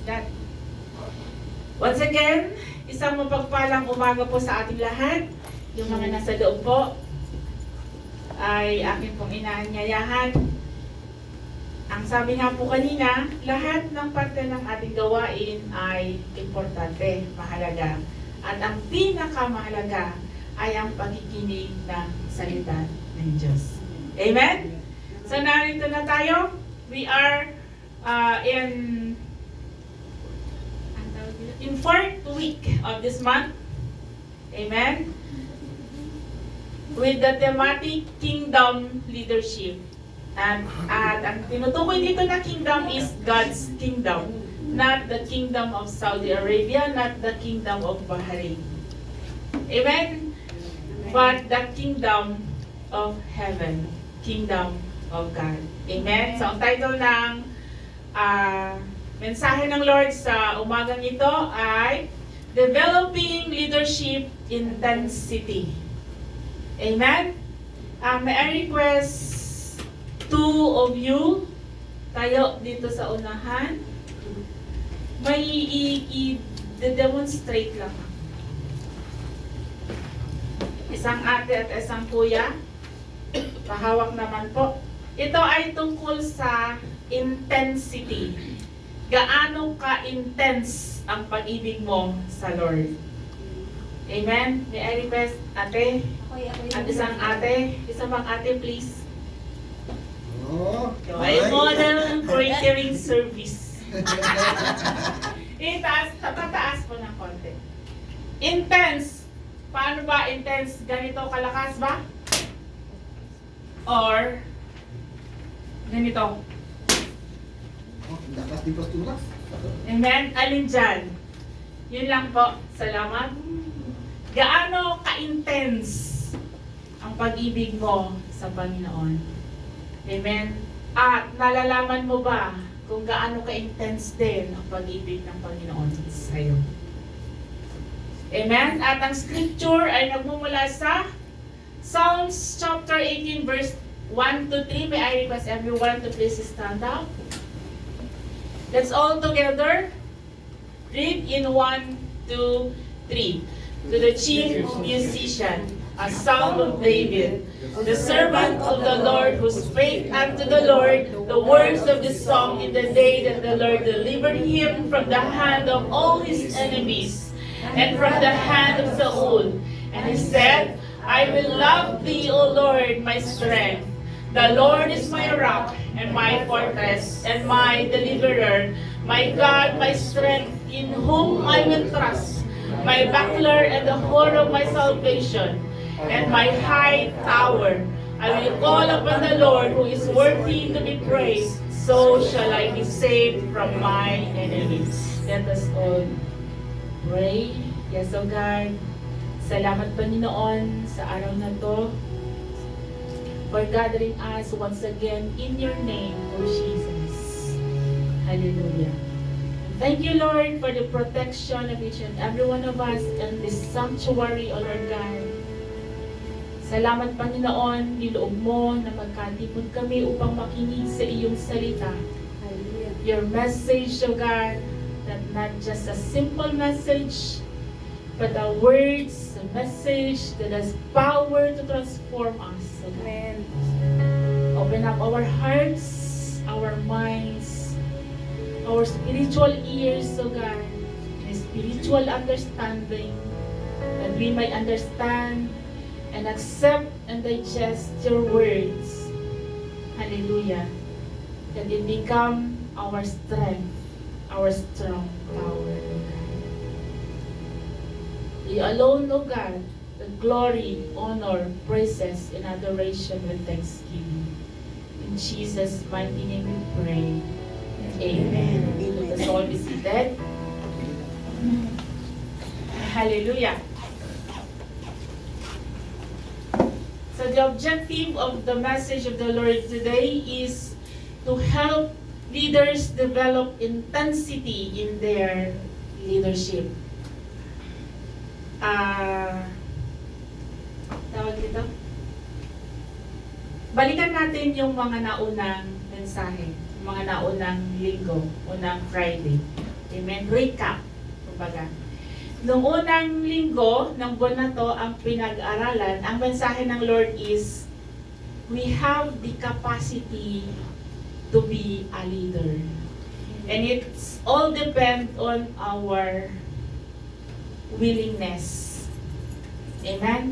God. Once again, isang mapagpalang umaga po sa ating lahat. Yung mga nasa loob po ay akin pong inaanyayahan. Ang sabi nga po kanina, lahat ng parte ng ating gawain ay importante, mahalaga. At ang pinakamahalaga ay ang pakikinig ng salita ng Diyos. Amen? So narito na tayo. We are in fourth week of this month. Amen? With the thematic Kingdom Leadership. At ang tinutukoy dito na kingdom is God's kingdom. Not the kingdom of Saudi Arabia, not the kingdom of Bahrain. Amen? But the kingdom of heaven. Kingdom of God. Amen? So ang title ng mensahe ng Lord sa umagang ito ay Developing Leadership Intensity. Amen? May I request two of you tayo dito sa unahan. May i-demonstrate lang. Isang ate at isang kuya. Pahawak naman po. Ito ay tungkol sa intensity. Gaano ka-intense ang pag-ibig mo sa Lord? Amen? May I request, ate? At isang ate? Isang bang ate, please? Ay, model catering service. Tataas po ng konti. Intense. Paano ba intense? Ganito kalakas ba? Or ganito? Lakas di pastura. Amen? Alin dyan? Yun lang po. Salamat. Gaano ka-intense ang pag-ibig mo sa Panginoon? Amen? At nalalaman mo ba kung gaano ka-intense din ang pag-ibig ng Panginoon sa iyo? Amen? At ang scripture ay nagmumula sa Psalms chapter 18 verse 1 to 3. May I request everyone to please stand up. Let's all together read in 1, 2, 3. To the chief musician, a psalm of David, the servant of the Lord, who spake unto the Lord the words of this song in the day that the Lord delivered him from the hand of all his enemies, and from the hand of Saul. And he said, I will love thee, O Lord, my strength. The Lord is my rock and my fortress and my deliverer, my God, my strength, in whom I will trust, my buckler and the horn of my salvation, and my high tower. I will call upon the Lord, who is worthy to be praised. So shall I be saved from my enemies. Let us all pray. Yes, O God. Salamat, Panginoon, sa araw na to, for gathering us once again in your name, O Jesus. Hallelujah. Thank you, Lord, for the protection of each and every one of us in this sanctuary, O Lord God. Salamat, Panginoon, niloob mo na magkatipon kami upang makinig sa iyong salita. Hallelujah. Your message, O God, that not just a simple message, but the words, a message that has power to transform us. O God. Amen. Open up our hearts, our minds, our spiritual ears, O God, and spiritual understanding, that we may understand and accept and digest your words. Hallelujah. That it become our strength, our strong tower. You alone, O God, the glory, honor, praises, and adoration with thanksgiving. In Jesus' mighty name we pray. Amen. Let's all be seated. Hallelujah. So the objective of the message of the Lord today is to help leaders develop intensity in their leadership. Tawag dito? Balikan natin yung mga naunang mensahe, mga naunang linggo, unang Friday. Amen? Recap. Kumbaga. Noong unang linggo ng buwan na to, ang pinag-aralan, ang mensahe ng Lord is, we have the capacity to be a leader. And it's all depend on our willingness. Amen?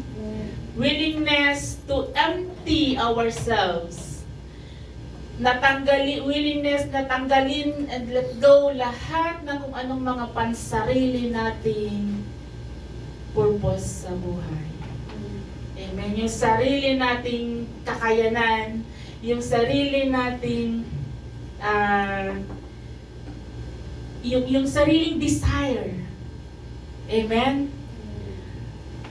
Willingness to empty ourselves. Willingness na tanggalin and let go lahat ng kung anong mga pansarili nating purpose sa buhay. Amen. Yung sarili nating kakayanan, yung sarili nating yung sariling desire. Amen.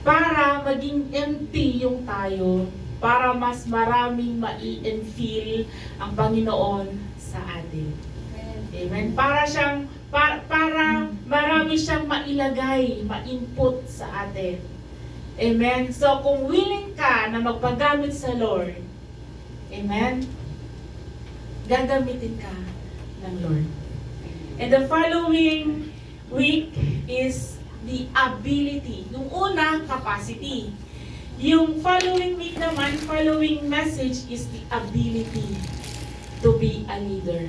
Para maging empty yung tayo, para mas maraming ma-feel ang Panginoon sa atin. Amen. Para marami siyang mailagay, ma-input sa atin. Amen. So kung willing ka na magpagamit sa Lord, amen, gagamitin ka ng Lord. And the following week is the ability. Yung una, capacity. Yung following week naman, following message is the ability to be a leader.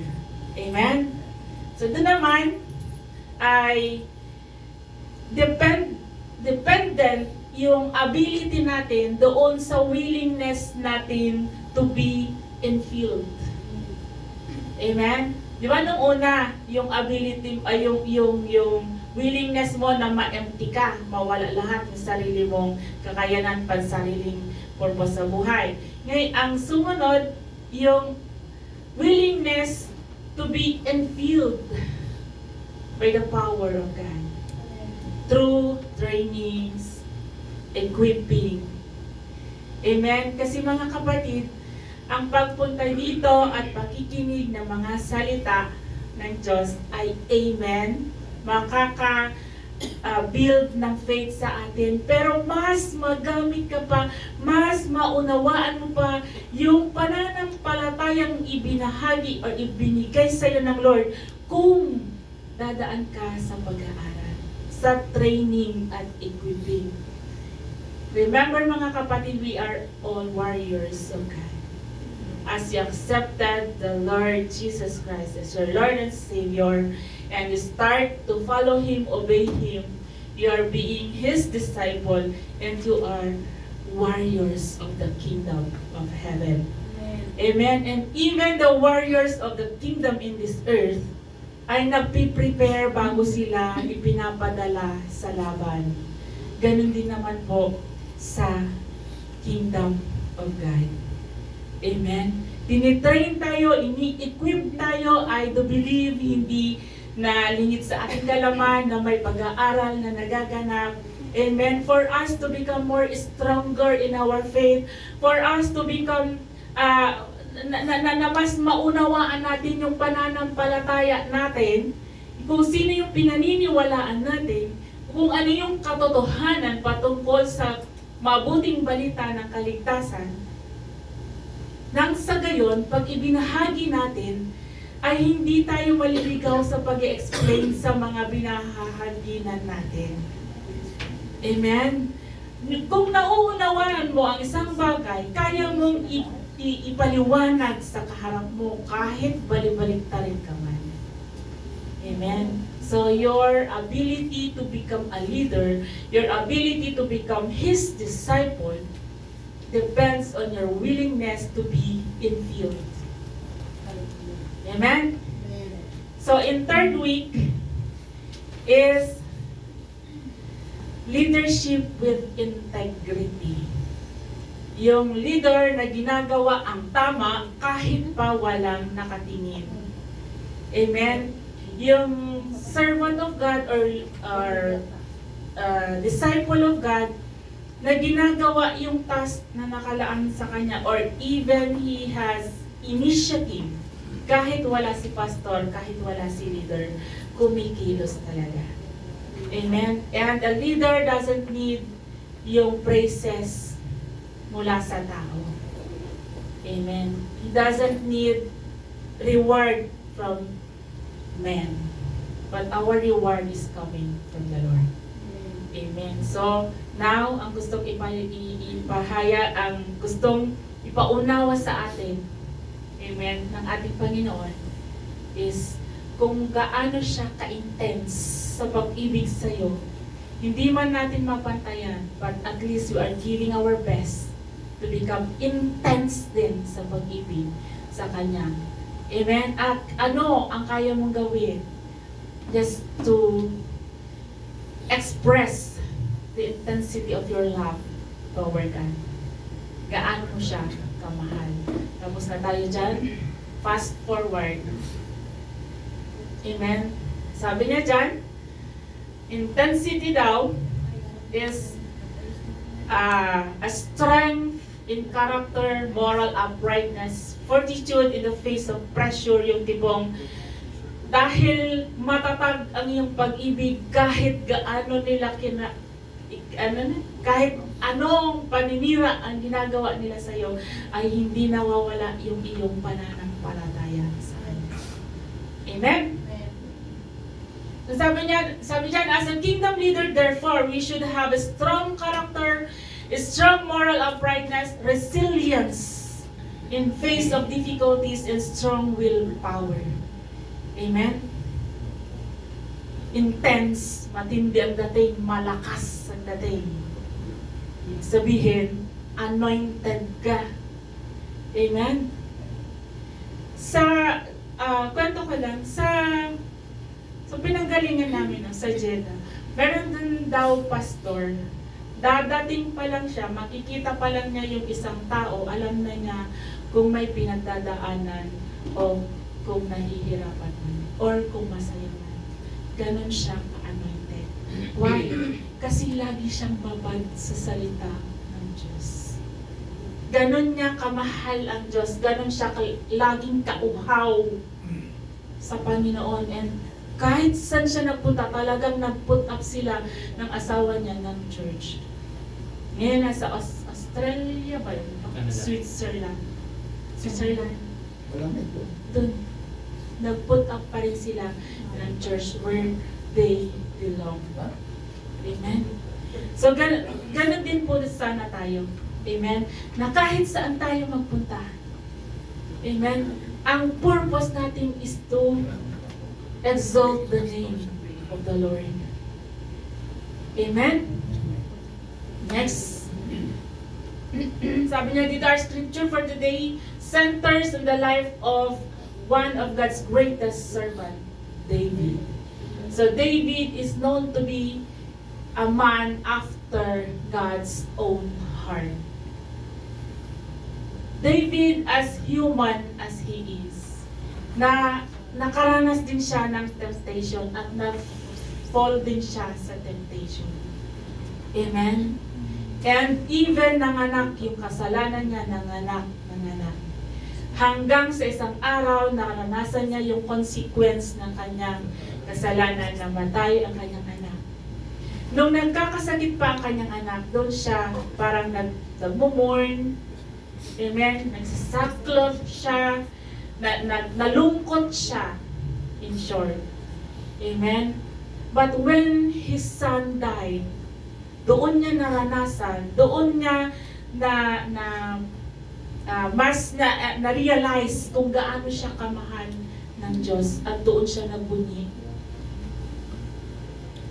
Amen? So doon naman ay dependent yung ability natin doon sa willingness natin to be infilled. Amen? Di ba nung una, yung ability, yung willingness mo na ma-empty ka, mawala lahat ng sarili mong kakayanan, pansariling purpose sa buhay. Ngayon, ang sumunod, yung willingness to be infilled by the power of God. Through trainings, equipping. Amen? Kasi mga kapatid, ang pagpunta dito at pakikinig ng mga salita ng Diyos ay amen, makaka-build ng faith sa atin. Pero mas magamit ka pa, mas maunawaan mo pa yung pananampalatayang ibinahagi o ibinigay sa iyo ng Lord kung dadaan ka sa pag-aaral, sa training at equipping. Remember mga kapatid, we are all warriors of God. As you accepted the Lord Jesus Christ as your Lord and Savior, and you start to follow Him, obey Him, you are being His disciple, and you are warriors of the kingdom of heaven. Amen. Amen. And even the warriors of the kingdom in this earth ay nagpi-prepare bago sila ipinapadala sa laban. Ganun din naman po sa kingdom of God. Amen. Tinitrain tayo, ini-equip tayo, I do believe, hindi na lingit sa ating kalaman na may pag-aaral na nagaganap. Amen. For us to become more stronger in our faith, for us to become na mas maunawaan natin yung pananampalataya natin, kung sino yung pinaniniwalaan natin, kung ano yung katotohanan patungkol sa mabuting balita ng kaligtasan. Nang sa gayon, pag ibinahagi natin, ay hindi tayo maliligaw sa pag-explain sa mga binahahaginan natin. Amen? Kung nauunawaan mo ang isang bagay, kaya mong ipaliwanag sa kaharap mo kahit balik-baliktarin ka man. Amen? So your ability to become a leader, your ability to become His disciple, depends on your willingness to be infilled. Amen? So in third week is leadership with integrity. Yung leader na ginagawa ang tama kahit pa walang nakatingin. Amen? Yung servant of God or disciple of God na ginagawa yung task na nakalaan sa kanya, or even he has initiative, kahit wala si pastor, kahit wala si leader, kumikilos talaga. Amen? And a leader doesn't need yung praises mula sa tao. Amen? He doesn't need reward from men. but our reward is coming from the Lord. Amen. So, now, ang gustong ipahaya, ang gustong ipaunawa sa atin, amen, ng ating Panginoon, is kung gaano siya ka-intense sa pag-ibig sa'yo. Hindi man natin mapantayan, but at least we are giving our best to become intense din sa pag-ibig sa Kanya. Amen. At ano ang kaya mong gawin? Just to express the intensity of your love toward God. Gaano mo siya kamahal. Tapos na tayo dyan. Fast forward. Amen. Sabi niya dyan, intensity daw is a strength in character, moral uprightness, fortitude in the face of pressure, yung tipong dahil matatag ang iyong pag-ibig kahit gaano nila kahit anong paninira ang ginagawa nila sa iyo, ay hindi nawawala yung iyong pananampalataya sa Kanya. Amen? So sabi niya, as a kingdom leader, therefore, we should have a strong character, a strong moral uprightness, resilience in face of difficulties, and strong willpower. Amen? Intense, matindi ang dating, malakas ang dating. Sabihin, anointed ka. Amen? Sa, kwento ko lang, sa pinanggalingan namin sa Jeddah, meron dun daw pastor, dadating pa lang siya, makikita pa lang niya yung isang tao, alam na niya kung may pinagdadaanan o kung nahihirapan man, or kung masaya man. Ganon siya ka-anointed. Why? Kasi lagi siyang babad sa salita ng Diyos. Ganon niya kamahal ang Diyos. Ganon siya laging kauhaw sa Panginoon. And kahit saan siya nagpunta, talagang nag-put up sila ng asawa niya ng church. Ngayon, nasa Australia ba yun? Switzerland. Doon. Nag-put up pa rin sila ng church where they belong. Amen? So, ganun din po sana tayo. Amen? Na kahit saan tayo magpunta. Amen? Ang purpose natin is to exalt the name of the Lord. Amen? Next. Sabi niya dito, our scripture for today centers on the life of one of God's greatest servant, David. So David is known to be a man after God's own heart. David, as human as he is, nakaranas din siya ng temptation at na-fall din siya sa temptation. Amen? And even nanganak yung kasalanan niya, nanganak. Hanggang sa isang araw, naranasan niya yung consequence ng kanyang kasalanan, namatay ang kanyang anak. Nung nagkakasakit pa ang kanyang anak, doon siya parang nagmumurn, amen, nagsasaklot siya, nalungkot siya, in short. Amen? But when his son died, doon niya naranasan, doon niya mas na-realize kung gaano siya kamahal ng Diyos at doon siya nagbunyi.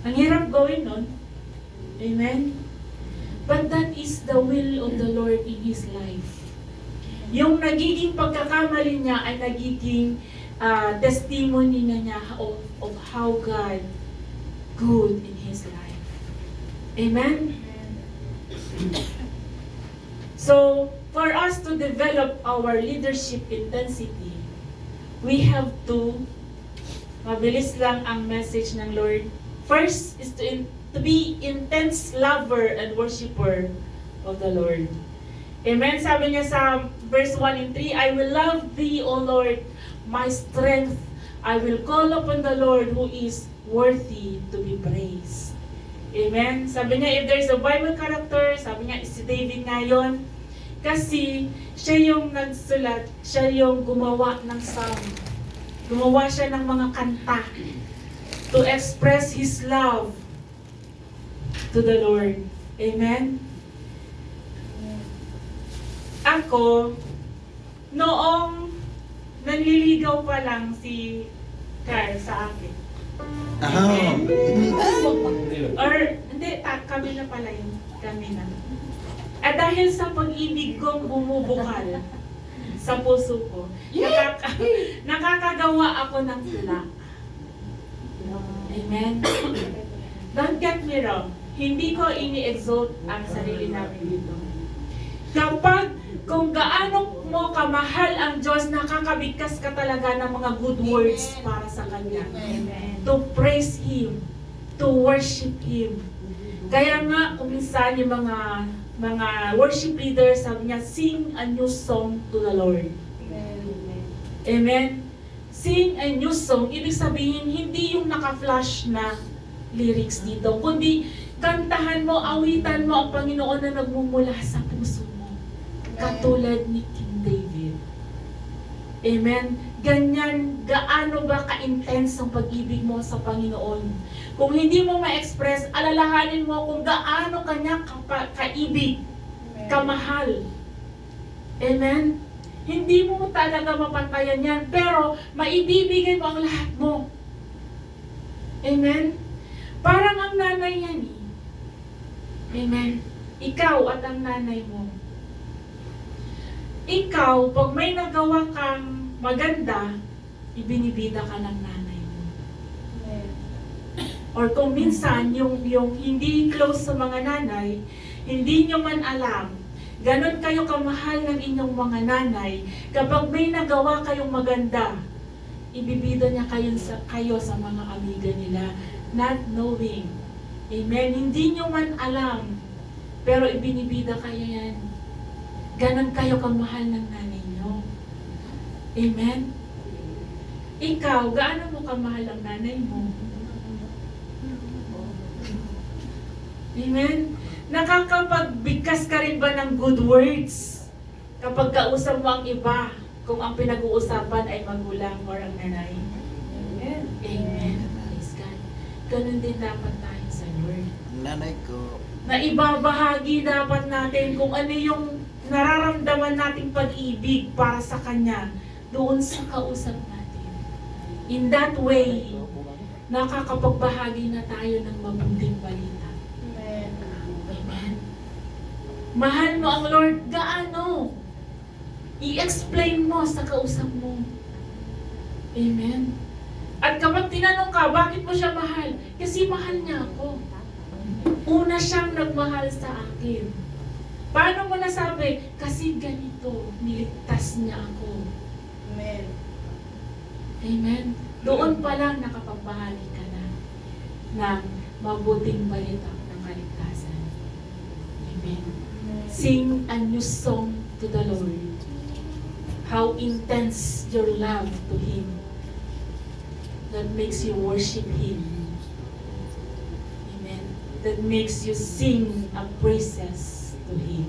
Ang hirap gawin nun. Amen? But that is the will of the Lord in his life. Yung nagiging pagkakamali niya ay nagiging testimony na niya of how God good in his life. Amen? So, for us to develop our leadership intensity, we have to, mabilis lang ang message ng Lord. First is to be intense lover and worshiper of the Lord. Amen? Sabi niya sa verse 1 and 3, I will love thee, O Lord, my strength. I will call upon the Lord who is worthy to be praised. Amen? Sabi niya, if there is a Bible character, sabi niya, si David ngayon, kasi siya yung nagsulat, siya yung gumawa ng psalm. Gumawa siya ng mga kanta. to express His love to the Lord. Amen? Ako, noong nanliligaw pa lang si Carl sa akin. Amen? Or, hindi, kami na pala yun. Kami na. At dahil sa pag-ibig kong bumubukal sa puso ko, nakakagawa ako ng tula. Amen? Don't get me wrong. Hindi ko ini-exalt ang sarili namin dito. Kung gaano mo kamahal ang Diyos, nakakabigkas ka talaga ng mga good words para sa Kanya. Amen. To praise Him, to worship Him. Kaya nga, kung minsan yung mga worship leaders, sabi niya, sing a new song to the Lord. Amen. Amen. Sing a new song, ibig sabihin, hindi yung naka-flash na lyrics dito, kundi kantahan mo, awitan mo ang Panginoon na nagmumula sa puso mo. Katulad ni King David. Amen. Ganyan, gaano ba ka-intense ang pag-ibig mo sa Panginoon? Kung hindi mo ma-express, alalahanin mo kung gaano kanya kaibig, kamahal. Amen? Hindi mo talaga mapantayan yan, pero maibibigay mo ang lahat mo. Amen? Parang ang nanay yan eh. Amen? Ikaw at ang nanay mo. Ikaw, pag may nagawa kang maganda, ibinibida ka ng nanay mo. Or kung minsan, yung hindi close sa mga nanay, hindi nyo man alam, ganon kayo kamahal ng inyong mga nanay, kapag may nagawa kayong maganda, ibibida niya kayo sa mga amiga nila, not knowing. Amen? Hindi nyo man alam, pero ibinibida kayo yan. Ganon kayo kamahal ng nanay nyo. Amen? Ikaw, gaano mo kamahal ang nanay mo? Amen? Nakakapagbigkas ka rin ba ng good words kapag kausap mo ang iba kung ang pinag-uusapan ay magulang or ang nanay? Amen? Amen. Praise God. Ganon din dapat tayo sa Lord. Nanay ko. Na ibabahagi dapat natin kung ano yung nararamdaman nating pag-ibig para sa Kanya doon sa kausap natin. In that way, nakakapagbahagi na tayo ng mabuting balita. Amen. Amen. Mahal mo ang Lord, gaano? I-explain mo sa kausap mo. Amen. At kapag tinanong ka, bakit mo siya mahal? Kasi mahal niya ako. Una siyang nagmahal sa akin. Paano mo nasabi? Kasi ganito, niligtas niya ako. Amen. Amen. Doon pa lang nakapagbahagi ka na ng mabuting balita ng kaligtasan. Amen. Sing a new song to the Lord. How intense your love to Him that makes you worship Him. Amen. That makes you sing a praises to Him.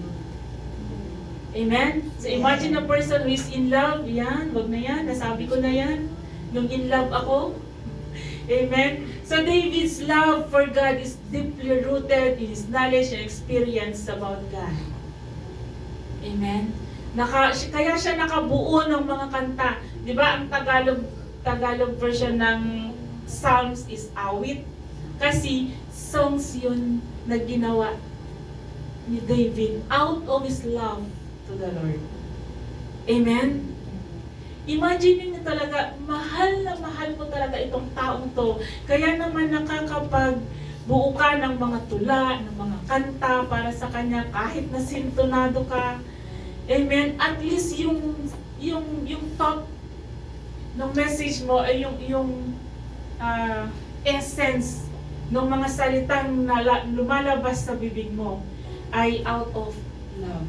Amen? So imagine a person who is in love. Yan, wag na yan. Nasabi ko na yan. Yung in love ako. Amen? So David's love for God is deeply rooted in his knowledge and experience about God. Amen? Kaya siya nakabuo ng mga kanta. Di ba ang Tagalog version ng Psalms is awit? Kasi songs yun na ginawa ni David out of his love to the Lord. Amen? Imagine niyo talaga, mahal na mahal mo talaga itong taong to. Kaya naman nakakapagbuo ka ng mga tula, ng mga kanta para sa kanya kahit na sintonado ka. Amen? At least yung top ng message mo ay yung essence ng mga salitang lumalabas sa bibig mo ay out of love.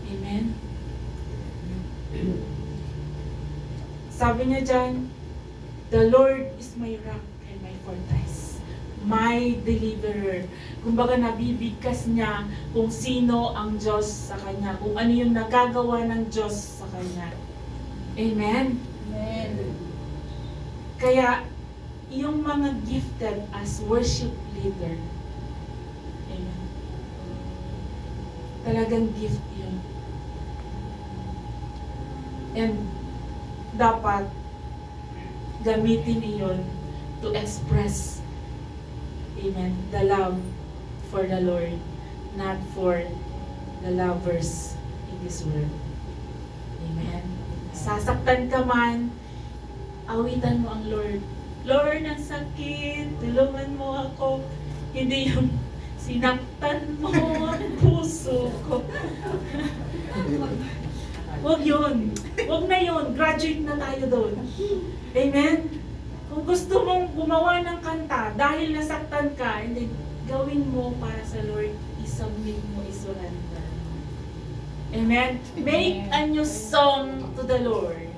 Amen? Sabi niya dyan, the Lord is my rock and my fortress, my deliverer. Kumbaga nabibigkas niya kung sino ang Diyos sa kanya, kung ano yung nagagawa ng Diyos sa kanya. Amen? Amen. Kaya, yung mga gifted as worship leader. Amen. Talagang gift yun. And dapat gamitin niyon to express, amen, the love for the Lord, not for the lovers in this world. Amen. Sasaktan ka man, awitan mo ang Lord. Lord, ang sakit, tulungan mo ako. Hindi yung sinaktan mo ang puso ko. Huwag yun. Huwag na yun. Graduate na tayo doon. Amen? Kung gusto mong gumawa ng kanta dahil nasaktan ka, hindi, gawin mo para sa Lord, isubmit mo, isurrender. Amen? Make a new song to the Lord.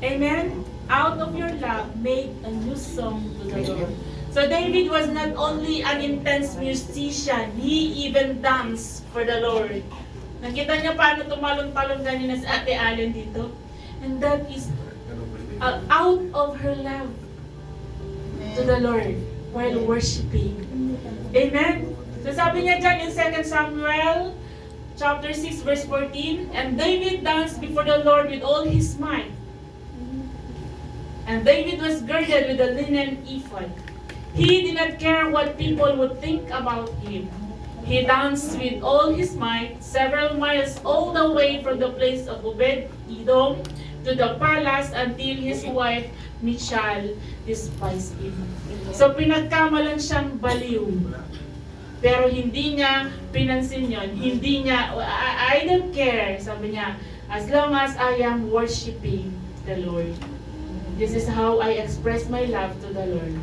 Amen? Out of your love, make a new song to the Lord. So David was not only an intense musician, he even danced for the Lord. Nakita niyo paano tumalon-talon ganina si Ate Allen dito? And that is out of her love to the Lord while worshiping. Amen? So sabi niya dyan in 2 Samuel chapter 6 verse 14, and David danced before the Lord with all his might. And David was girded with a linen ephod. He did not care what people would think about him. He danced with all his might, several miles all the way from the place of Obed-Edom to the palace until his wife Michal despised him. So pinagkamalan siyang baliw. Pero hindi niya pinansin yon. Hindi niya, I don't care, sabi niya, as long as I am worshiping the Lord. This is how I express my love to the Lord.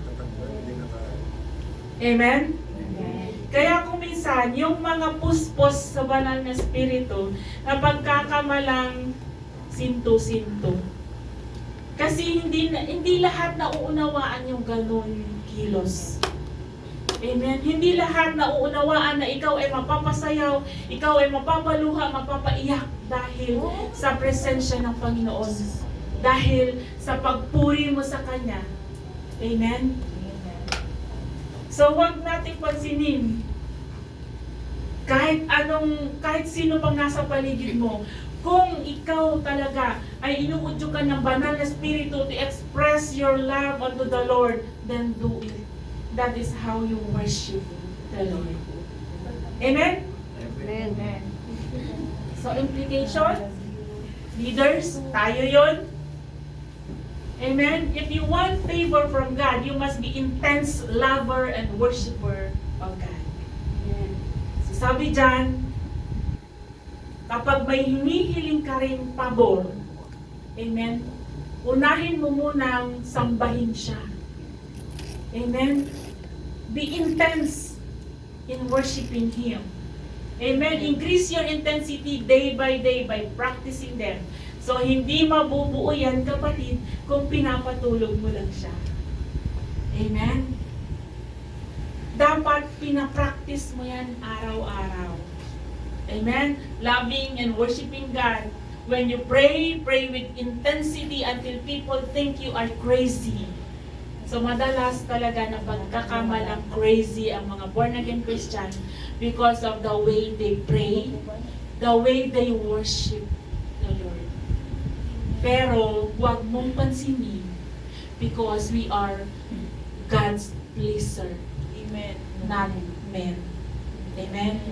Amen? Kaya kung minsan, yung mga puspos sa banal na spirito, na pagkakamalang sinto-sinto. Kasi hindi lahat nauunawaan yung ganun kilos. Amen? Hindi lahat nauunawaan na ikaw ay mapapasayaw, ikaw ay mapapaluha, mapapaiyak dahil sa presensya ng Panginoon. Dahil sa pagpuri mo sa Kanya. Amen? So, huwag nating pansinin kahit sino pang nasa paligid mo. Kung ikaw talaga ay inuudyo ka ng banal na spirito to express your love unto the Lord, then do it. That is how you worship the Lord. Amen? Amen. So, implication, leaders, tayo yon. Amen? If you want favor from God, you must be intense lover and worshiper of God. Amen. So sabi dyan, kapag may hinihiling ka rin pabor, amen, unahin mo munang sambahin siya. Amen? Be intense in worshiping Him. Amen? Increase your intensity day by practicing them. So, hindi mabubuo yan, kapatid, kung pinapatulog mo lang siya. Amen? Dapat pinapractice mo yan araw-araw. Amen? Loving and worshiping God. When you pray, pray with intensity until people think you are crazy. So, madalas talaga na pagkakamalang crazy ang mga born-again Christian because of the way they pray, the way they worship the Lord. Pero, huwag mong pansinin because we are God's pleaser. Amen. Not men. Amen?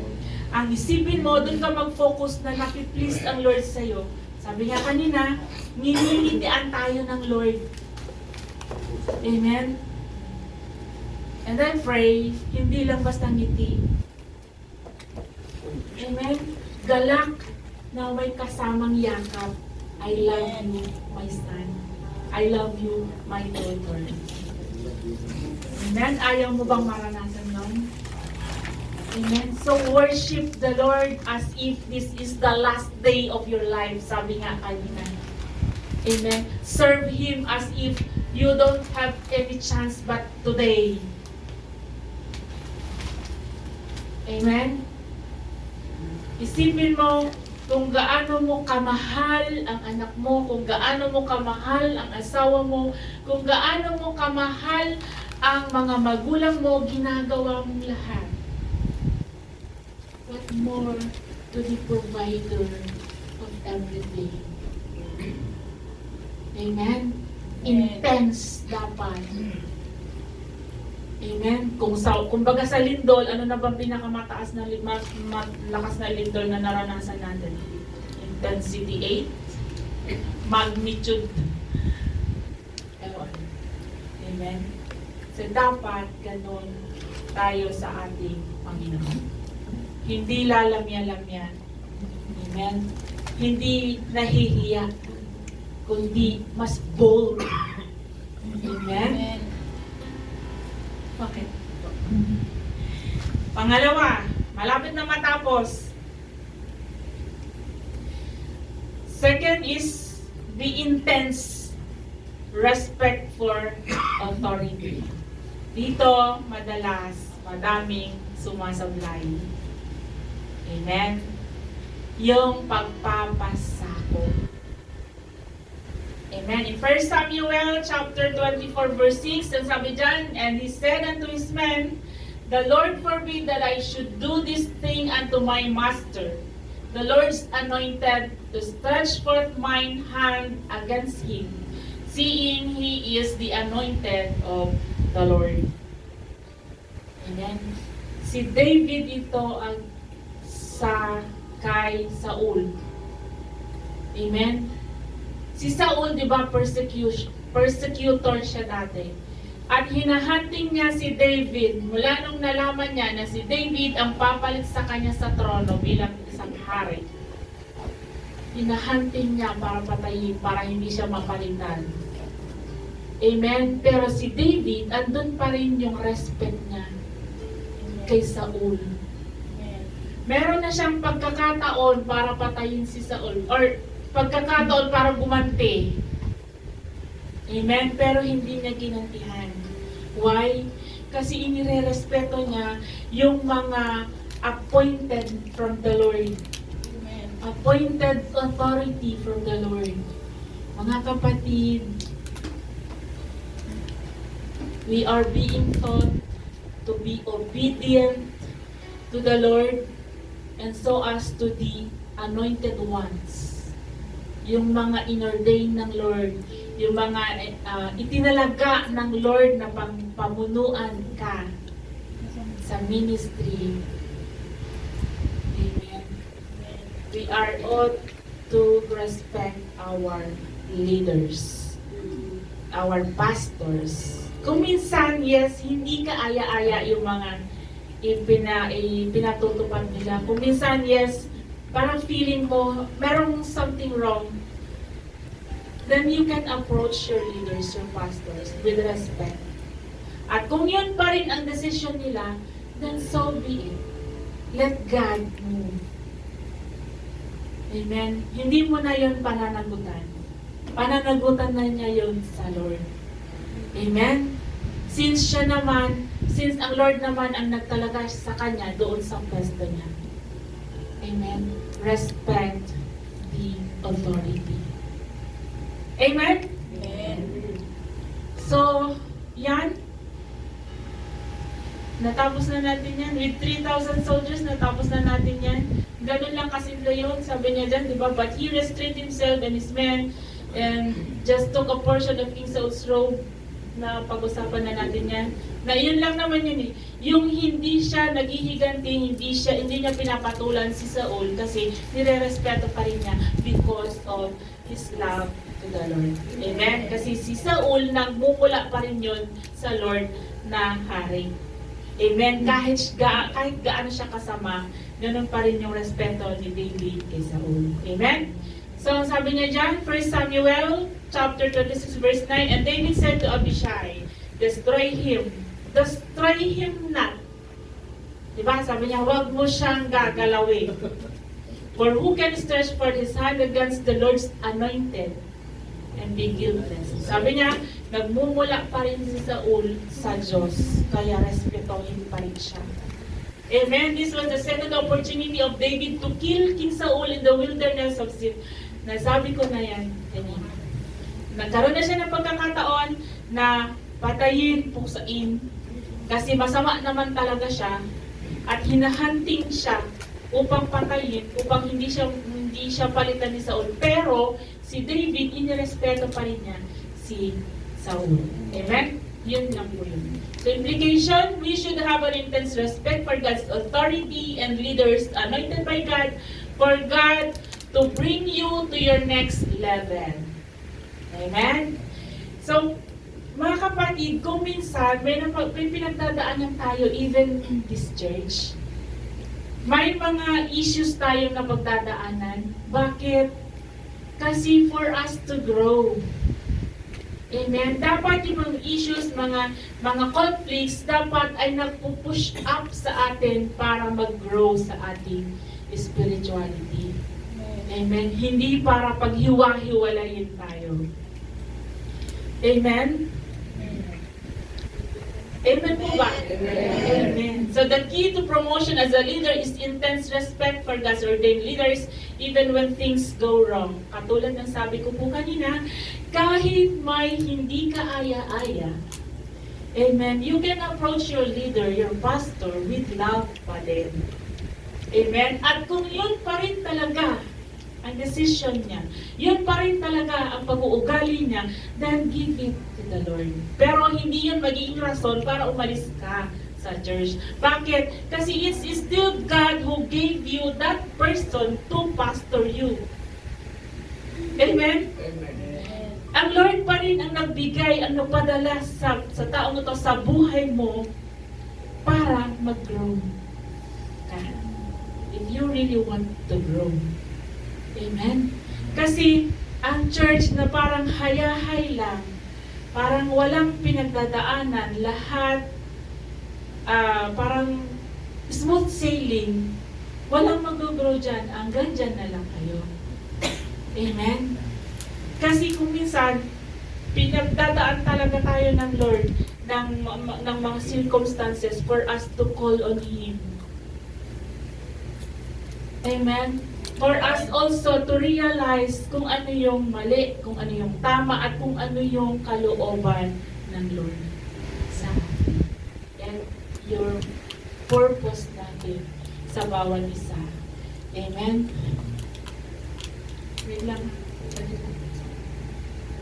Ang isipin mo, doon ka mag-focus na nakiplease ang Lord sa'yo. Sabi nga kanina, nililitian tayo ng Lord. Amen? And then pray, hindi lang basta ngiti. Amen? Galak na may kasamang yakap. I love you, my son. I love you, my daughter. Amen? Ayaw mo bang maranasan yun? Amen? So worship the Lord as if this is the last day of your life. Sabi nga kanina. Amen? Serve Him as if you don't have any chance but today. Amen? Isipin mo, kung gaano mo kamahal ang anak mo, kung gaano mo kamahal ang asawa mo, kung gaano mo kamahal ang mga magulang mo, ginagawa mong lahat. What more to the provider of everything? Amen? Intense dapat. Amen? Kumbaga sa lindol, ano na bang pinakamataas na malakas na lindol na naranasan natin? Intensity 8? Magnitude? Ewan. Amen? So dapat ganun tayo sa ating Panginoon. Hindi lalamya-lamyan. Amen? Hindi nahihiya, kundi mas bold. Amen? Okay. Pangalawa, malapit na matapos. Second is the intense respect for authority. Dito, madalas, madaming sumasablay. Amen? Yung pagpapasako. Amen. In 1 Samuel chapter 24 verse 6, and sabi dyan, and he said unto his men, the Lord forbid that I should do this thing unto my master, the Lord's anointed, to stretch forth mine hand against him, seeing he is the anointed of the Lord. Amen. Si David ito ang kay Saul. Amen. Si Saul, di ba, persecutor siya dati. At hinahunting niya si David mula nung nalaman niya na si David ang papalit sa kanya sa trono bilang isang hari. Hinahunting niya para patayin, para hindi siya mapalitan. Amen? Pero si David, andun pa rin yung respect niya kay Saul. Meron na siyang pagkakataon para patayin si Saul, or pagkakataon para gumanti. Amen? Pero hindi niya ginantihan. Why? Kasi inirerespeto niya yung mga appointed from the Lord. Amen. Appointed authority from the Lord. Mga kapatid, we are being taught to be obedient to the Lord and so as to the anointed ones. Yung mga inordain ng Lord, yung mga itinalaga ng Lord na pamunuan ka sa ministry. Amen. We are ought to respect our leaders, our pastors. Kung minsan, yes, hindi ka aya-aya yung mga pinatutupad nila. Kung minsan, yes, parang feeling mo, merong something wrong, then you can approach your leaders, your pastors, with respect. At kung yun pa rin ang decision nila, then so be it. Let God move. Amen? Hindi mo na yun pananagutan. Pananagutan na niya yun sa Lord. Amen? Since ang Lord naman ang nagtalaga sa kanya doon sa pwesto niya. Amen. Respect the authority. Amen? Amen. So, yan. Natapos na natin yan. With 3,000 soldiers, natapos na natin yan. Ganun lang kasimple yun. Sabi niya dyan, di ba? But he restrained himself and his men and just took a portion of King Saul's robe. Na pag-usapan na natin yan. Na yun lang naman yun eh. Yung hindi siya naghihiganti, hindi niya pinapatulan si Saul kasi nirerespeto pa rin niya because of his love to the Lord. Amen? Kasi si Saul nagmumula pa rin yun sa Lord na hari. Amen? Kahit gaano siya kasama, ganun pa rin yung respeto ni David kay Saul. Amen? So, sabi niya dyan, 1 Samuel chapter 26 verse 9, and David said to Abishai, destroy him not. Diba? Sabi niya, huwag mo siyang gagalawin. For who can stretch forth his hand against the Lord's anointed and be guiltless? Sabi niya, nagmumula pa rin si Saul sa Diyos, kaya respetohin pa rin siya. Amen. This was the second opportunity of David to kill King Saul in the wilderness of Ziph. Nasabi ko na yan kanina. Nagkaroon na siya ng pagkakataon na patayin, puksain, kasi masama naman talaga siya, at hinahunting siya upang patayin, upang hindi siya palitan ni Saul. Pero si David, inirespeto pa rin niya si Saul. Amen? Yun lang po yun. So implication, we should have an intense respect for God's authority and leaders anointed by God, for God to bring you to your next level. Amen? So, mga kapatid, kung minsan may pinagdadaanan tayo even in this church, may mga issues tayo na pagdadaanan. Bakit? Kasi for us to grow. Amen. Dapat yung mga issues, mga conflicts, dapat ay nagpo-push up sa atin para mag-grow sa ating spirituality. Amen. Hindi para paghiwa-hiwalayin tayo. Amen. Amen po ba? Amen. So the key to promotion as a leader is intense respect for God's ordained leaders even when things go wrong. Katulad ng sabi ko po kanina, kahit may hindi ka aya-aya, amen, you can approach your leader, your pastor, with love pa din. Amen. At kung yun pa rin talaga ang decision niya, yun pa rin talaga ang pag-uugali niya, then give it to the Lord. Pero hindi yun magiging rason para umalis ka sa church. Bakit? Kasi it's still God who gave you that person to pastor you. Amen? Amen. Ang Lord pa rin ang nagbigay, ang nagpadala sa taong ito, sa buhay mo, para mag-grow ka. If you really want to grow. Amen? Kasi ang church na parang hayahay lang, parang walang pinagdadaanan, lahat parang smooth sailing, walang mag-grow dyan, hanggang dyan na lang kayo. Amen? Kasi kung minsan, pinagdadaan talaga tayo ng Lord ng mga circumstances for us to call on Him. Amen? For us also to realize kung ano yung mali, kung ano yung tama, at kung ano yung kalooban ng Lord sa atin. And your purpose natin sa bawat isa. Amen? Wait lang.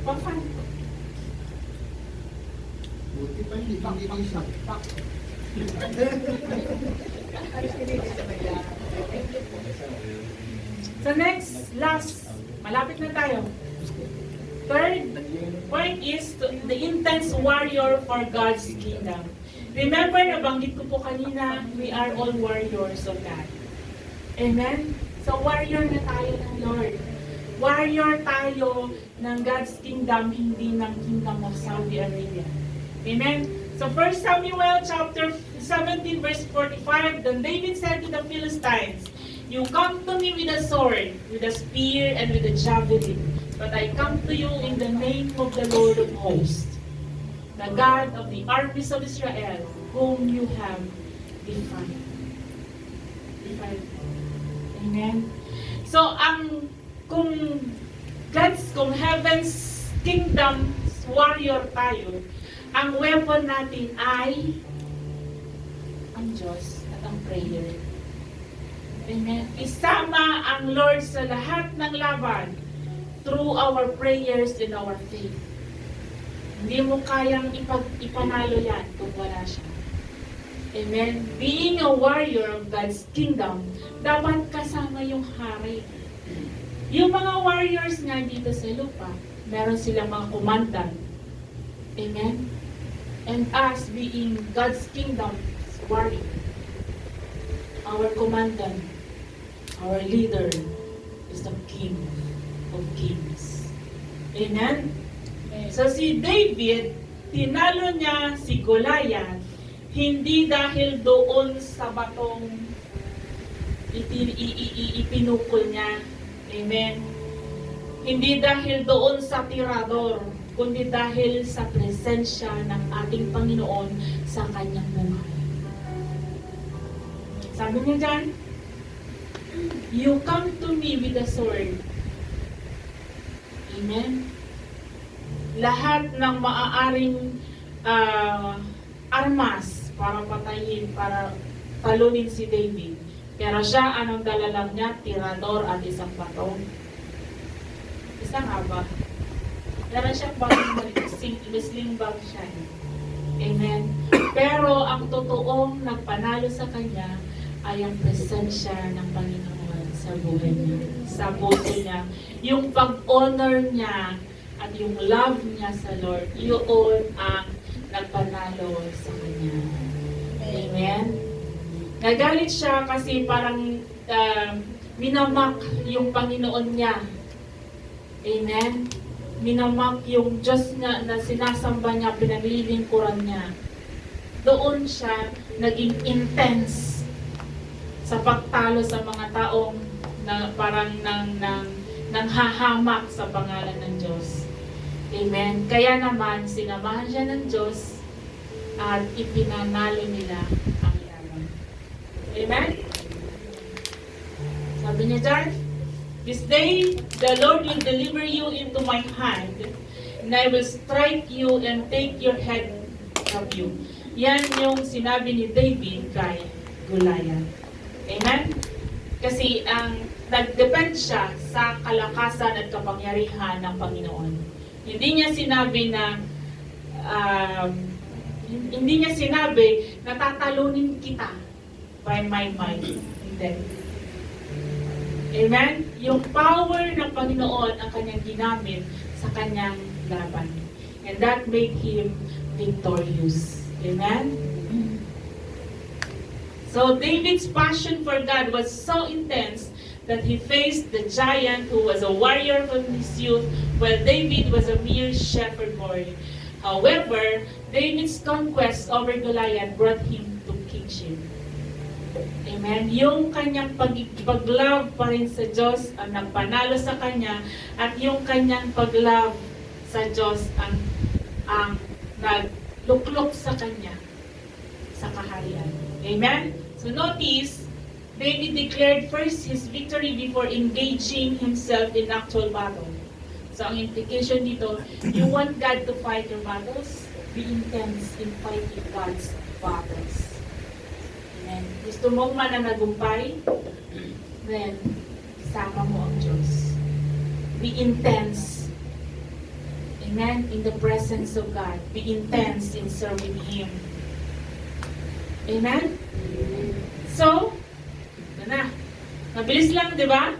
Paano? Buti pa hindi pang sakpak. So next, last, malapit na tayo. Third point is the intense warrior for God's kingdom. Remember, nabanggit ko po kanina, we are all warriors of God. Amen? So warrior na tayo ng Lord. Warrior tayo ng God's kingdom, hindi ng kingdom of Saudi Arabia. Amen? So 1 Samuel chapter 17 verse 45, then David said to the Philistines, "You come to me with a sword, with a spear, and with a javelin, but I come to you in the name of the Lord of hosts, the God of the armies of Israel, whom you have defied." Amen? So, kung heaven's kingdom warrior tayo, ang weapon natin ay ang Diyos at ang prayer. Amen. Isama ang Lord sa lahat ng laban through our prayers and our faith. Hindi mo kayang ipanalo yan kung wala siya. Amen. Being a warrior of God's kingdom, dapat kasama yung hari. Yung mga warriors nga dito sa lupa, meron silang mga commandant. Amen. And us being God's kingdom's warrior, our commandant, our leader is the King of Kings. Amen? So si David, tinalo niya si Goliath, hindi dahil doon sa batong ipinukol niya. Amen? Hindi dahil doon sa tirador, kundi dahil sa presensya ng ating Panginoon sa kanyang buhay. Sabi niya dyan, you come to me with a sword. Amen? Lahat ng maaaring armas para patayin, para talunin si David. Pero siya, anong dala lang niya? Tirador at isang bato. Isa nga ba? Meron siyang bagong sling bag siya. Amen? Pero ang totoong nagpanalo sa kanya ay ang presensya ng Panginoon sa buhay niya, sa puso niya. Yung pag-honor niya at yung love niya sa Lord, yun ang nagpanalo sa kanya. Amen? Nagalit siya kasi parang minamak yung Panginoon niya. Amen? Minamak yung Diyos niya na sinasamba niya, pinaglilingkuran niya. Doon siya naging intense sa pagtalo sa mga taong na parang nanghahamak sa pangalan ng Diyos. Amen? Kaya naman, sinamahan siya ng Diyos at ipinanalo nila ang laban. Amen? Sabi niya dyan, this day, the Lord will deliver you into my hand, and I will strike you and take your head from you. Yan yung sinabi ni David kay Goliath. Amen? Kasi ang nag-depend siya sa kalakasan at kapangyarihan ng Panginoon. Hindi niya sinabi na tatalunin kita by my might. Hindi. Amen? Yung power ng Panginoon ang kanyang ginamit sa kanyang laban. And that made him victorious. Amen? So David's passion for God was so intense that he faced the giant who was a warrior from his youth, while David was a mere shepherd boy. However, David's conquest over Goliath brought him to kingship. Amen. Yung kanyang pag-love pa rin sa Diyos ang nagpanalo sa kanya, at yung kanyang pag-love sa Diyos ang nagluklok sa kanya sa kaharian. Amen? So notice, David declared first his victory before engaging himself in actual battle. So ang implication dito, you want God to fight your battles? Be intense in fighting God's battles. Amen. Gusto mong mananagumpay? Then, sama mo ang Diyos. Be intense. Amen. In the presence of God. Be intense in serving Him. Amen? So, na. Mabilis lang, di ba?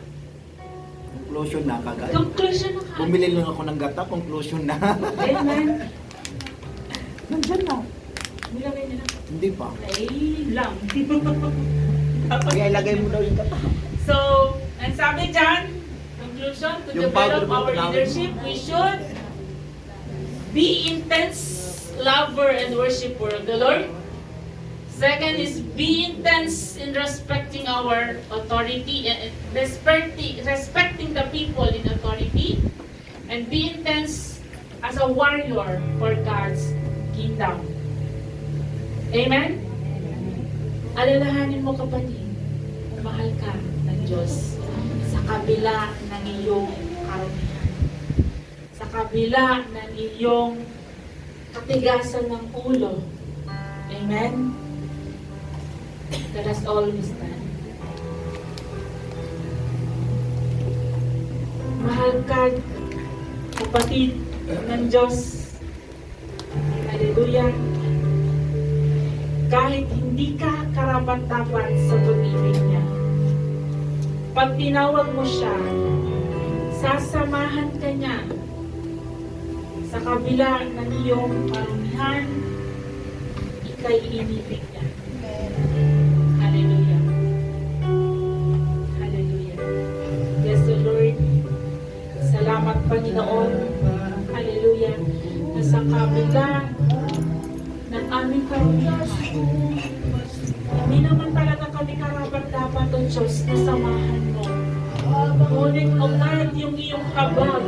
Conclusion na kagad. Conclusion na ka. Bumili lang ako ng gata, conclusion na. Amen. Nandyan na. Nilagay niya na. Hindi pa. Ay, lang. Kaya ilagay mo daw yung gata. So, ang sabi dyan, conclusion, to Yung develop powder our mo, leadership, we should be intense lover and worshiper of the Lord. Second is be intense in respecting our authority and respecting the people in authority, and be intense as a warrior for God's kingdom. Amen? Alalahanin mo, kapatid, mahal ka ng Diyos sa kabila ng iyong karumihan, sa kabila ng iyong katigasan ng ulo. Amen? Let us always stand. Mahal ka, kapatid ng Diyos. Hallelujah. Kahit hindi ka karapat-dapat sa pag-ibig niya, pag tinawag mo siya, sasamahan ka niya sa kabila ng iyong karumihan, ika'y inibig niya. Hallelujah. Hallelujah. Bless the Lord. Salamat, Panginoon. Hallelujah. Na sa kabila ng aming karumihan, hindi naman talaga kami karapat-dapat o Diyos na samahan mo. Ngunit, O God, yung iyong habag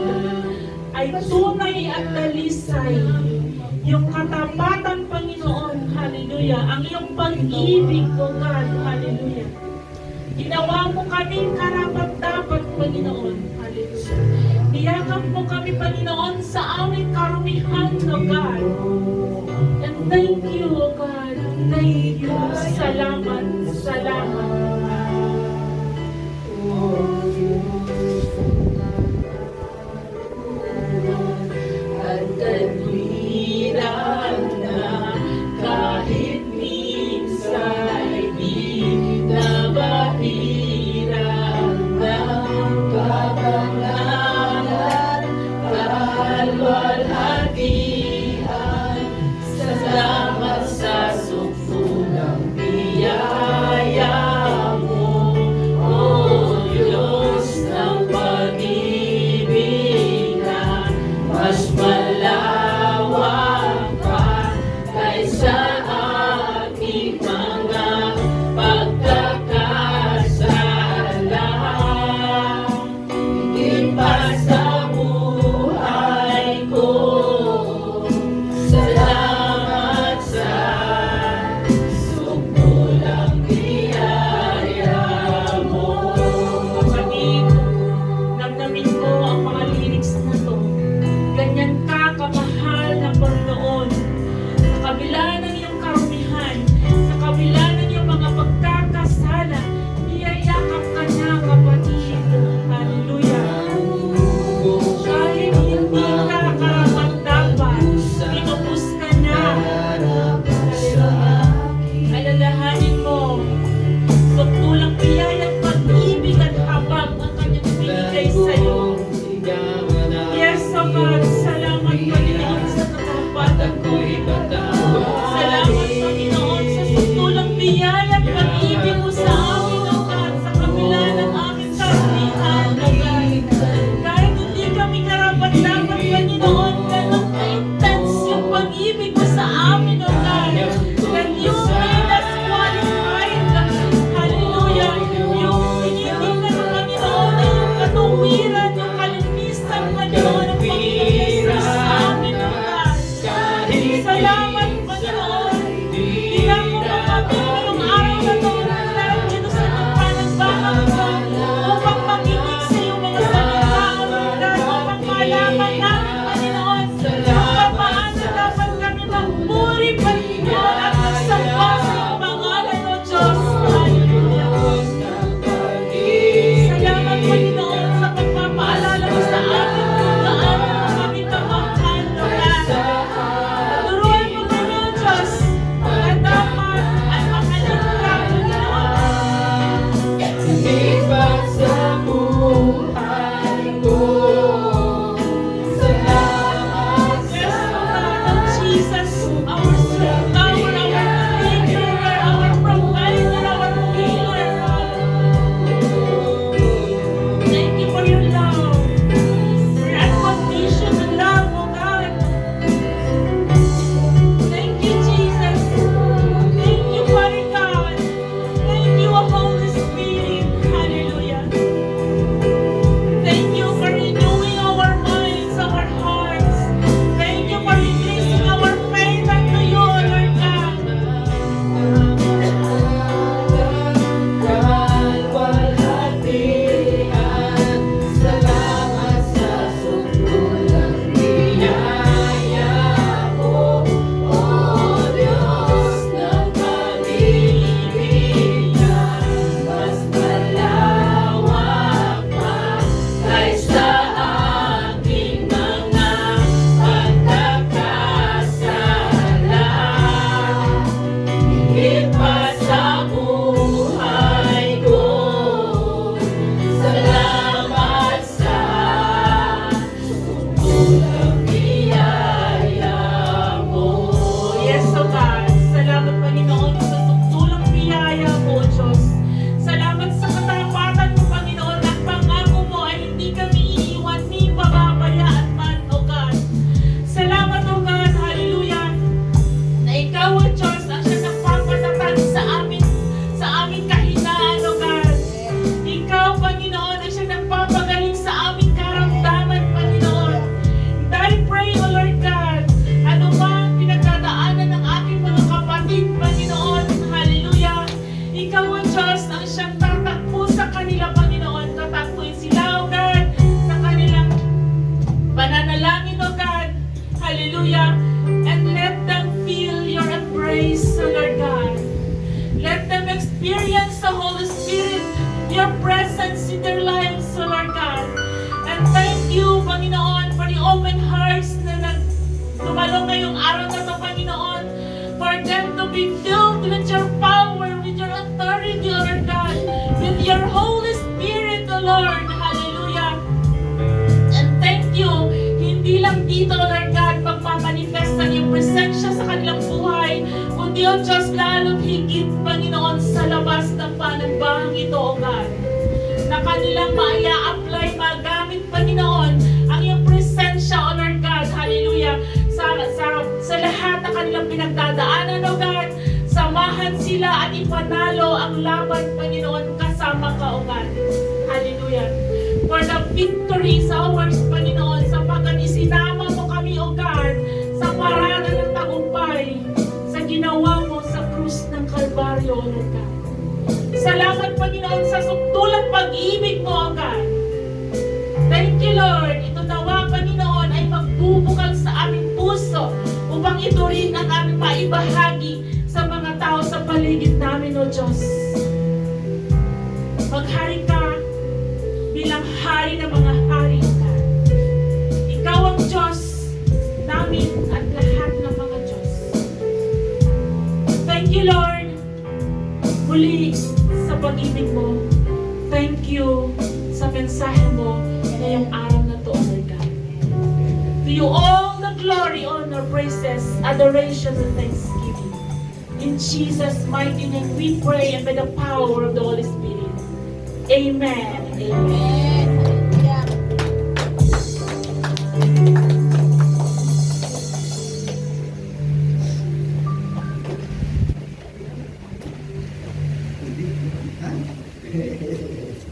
ay tunay at dalisay. Yung katapatan, Panginoon, hallelujah, Hallelujah. Ang iyong pag-ibig, O God. Hallelujah. Ginawa mo kaming karapat-dapat, Panginoon. Hallelujah. Niyakap mo kami, Panginoon, sa aming karumihan, O God. And thank you, O God. Thank you. Salamat. Salamat. At katwiran na kahit minsan di nabahiran ng kabangalan, kalwalhatian, salamat sa sukso ng biyaya mo, O Diyos ng pag-ibig na mas malawak pa kaysa ating mga pagkakasala. Higit pa sa buhay ko, salamat sa sukdulang biyaya mo. Kapatid, namnamin ko ang mga lyrics na to. Ganyan ka kamahal na Panginoon. Sa kabila ng iyong karumihan, sa kabila ng iyong mga pagkakasala, niyayakap ka na, kapatid. Hallelujah. Kahit hindi ka karapat-dapat, pinupus ka na. Hallelujah. Alalahanin mo, sukdulang biyaya at pag-ibig at habag ang kanyang binigay sa'yo. Yes, O God, salamat, Panginoon, sa katapatan ko. Salamat, Panginoon, sa sukdulang biyaya at pag-ibig mo sa amin, O God, sa kabila ng aming karumihan, O God. Kahit hindi kami karapat-dapat, Panginoon, ganun ka-intense yung pag-ibig mo sa amin, O God. That you made us qualified. Hallelujah. Yung tinitingnan mo, Panginoon, ay yung katuwiran, yung kalinisan, Panginoon, ang Panginoon sa amin, O God. Salamat, Panginoon. Hindi na mo mapapili yung araw na to dahil ginusan ang panagbahan ko upang makinig sa iyong mga salita, O God, upang malaman namin, Panginoon, kung paano dapat kami magpuri, Panginoon, at magsamba sa iyong pangalan, O Diyos. Hallelujah. Salamat, Panginoon, sa pagpapaalala mo sa amin kung gaano mo kami kamahal, O God. Turuan mo kami, dumalo ngayong araw na to, Panginoon, for them to be filled with your power, with your authority, O Lord God, with your Holy Spirit, O Lord. Hallelujah. And thank you, hindi lang dito, O Lord God, pagmamanifest ang iyong presensya sa kanilang buhay, kundi, O Diyos, lalo't higit, Panginoon, sa labas ng panambahang ito, O God, na kanilang maia-apply, magamit, Panginoon, ang iyong presensya, O Lord God, hallelujah, sa lahat na kanilang pinagdadaanan, O God. Samahan sila at ipanalo ang laban, Panginoon, kasama ka, O God. Hallelujah. For the victory is ours, Panginoon, sapagkat isinama mo kami, O God, sa parada ng tagumpay, sa ginawa mo sa krus ng Kalbaryo, O Lord God. Salamat, Panginoon, sa sukdulang pag-ibig mo, O God. Thank you, Lord. Ito nawa, Panginoon, ay magbubukal sa aming puso upang ito rin ang aming maibahagi sa mga tao sa paligid namin, O Diyos. Maghari ka bilang hari ng mga hari, O God. Ikaw ang Diyos namin at lahat ng mga Diyos. Thank you, Lord, muli sa pag-ibig mo. Thank you sa mensahe mo ngayong araw na to, O Lord God. To you all the glory, honor, praises, adoration, and thanksgiving. In Jesus' mighty name we pray, and by the power of the Holy Spirit. Amen. Amen. Ha?